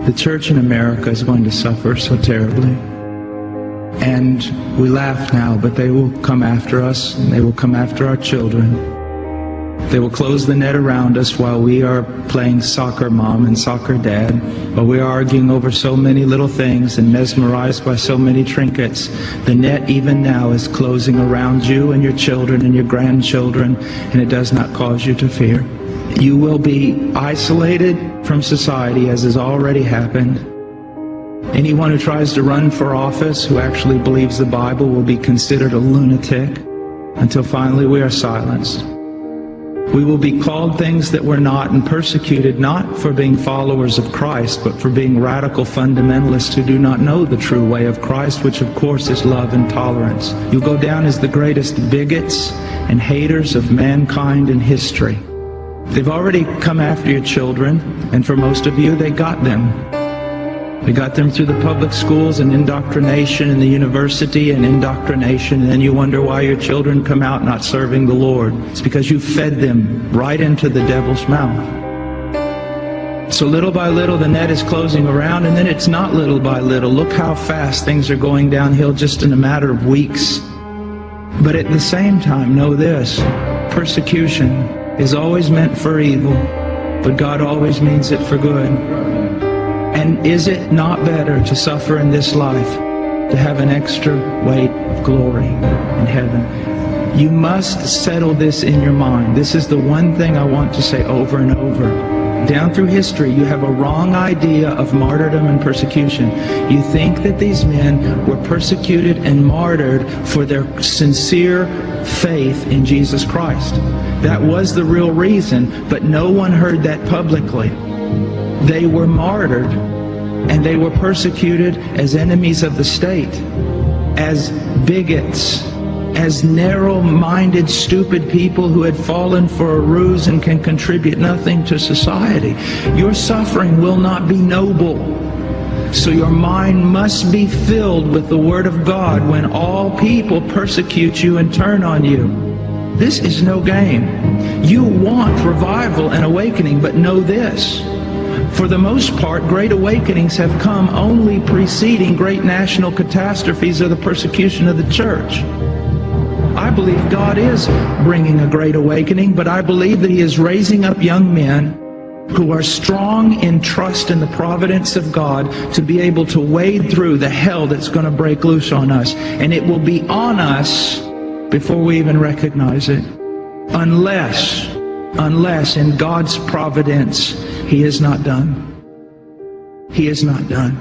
The church in America is going to suffer so terribly. And we laugh now, but they will come after us, and they will come after our children. They will close the net around us while we are playing soccer mom and soccer dad, while we are arguing over so many little things and mesmerized by so many trinkets. The net even now is closing around you and your children and your grandchildren, and it does not cause you to fear. You will be isolated from society, as has already happened. Anyone who tries to run for office who actually believes the Bible will be considered a lunatic until finally we are silenced. We will be called things that we're not and persecuted not for being followers of Christ, but for being radical fundamentalists who do not know the true way of Christ, which of course is love and tolerance. You'll go down as the greatest bigots and haters of mankind in history. They've already come after your children, and for most of you, they got them. They got them through the public schools and indoctrination, and the university and indoctrination, and then you wonder why your children come out not serving the Lord. It's because you fed them right into the devil's mouth. So little by little the net is closing around, and then it's not little by little. Look how fast things are going downhill just in a matter of weeks. But at the same time, know this: persecution is always meant for evil, but God always means it for good. And is it not better to suffer in this life, to have an extra weight of glory in heaven? You must settle this in your mind. This is the one thing I want to say over and over. Down through history, you have a wrong idea of martyrdom and persecution. You think that these men were persecuted and martyred for their sincere faith in Jesus Christ. That was the real reason, but no one heard that publicly. They were martyred, and they were persecuted as enemies of the state, as bigots, as narrow-minded, stupid people who had fallen for a ruse and can contribute nothing to society. Your suffering will not be noble. So your mind must be filled with the Word of God when all people persecute you and turn on you. This is no game. You want revival and awakening, but know this: for the most part, great awakenings have come only preceding great national catastrophes or the persecution of the church. I believe God is bringing a great awakening, but I believe that He is raising up young men who are strong in trust in the providence of God to be able to wade through the hell that's going to break loose on us. And it will be on us before we even recognize it. Unless in God's providence, He is not done. He is not done.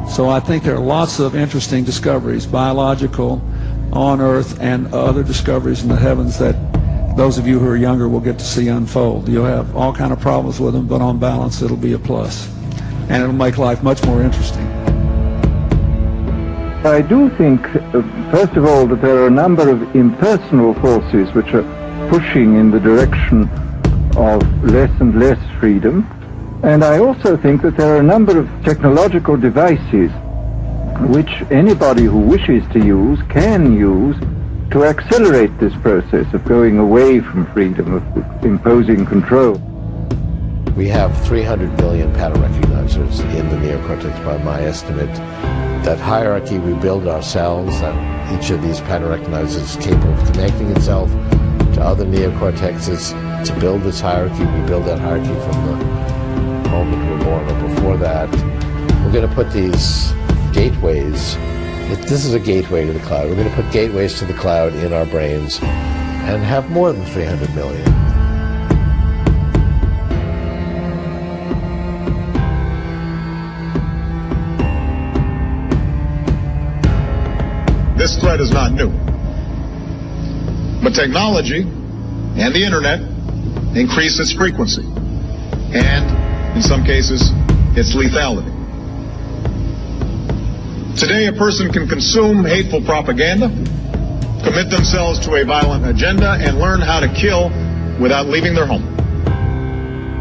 So I think there are lots of interesting discoveries, biological, on Earth, and other discoveries in the heavens that those of you who are younger will get to see unfold. You'll have all kind of problems with them, but on balance it'll be a plus. And it'll make life much more interesting. I do think, first of all, that there are a number of impersonal forces which are pushing in the direction of less and less freedom. And I also think that there are a number of technological devices which anybody who wishes to use can use to accelerate this process of going away from freedom, of imposing control. We have 300 million pattern recognizers in the neocortex by my estimate. That hierarchy we build ourselves, that each of these pattern recognizers is capable of connecting itself to other neocortexes. To build this hierarchy, we build that hierarchy from the moment we're born or before that. We're going to put these gateways, this is a gateway to the cloud, we're going to put gateways to the cloud in our brains and have more than 300 million. This threat is not new, but technology and the internet increase its frequency and, in some cases, its lethality. Today, a person can consume hateful propaganda, commit themselves to a violent agenda, and learn how to kill without leaving their home.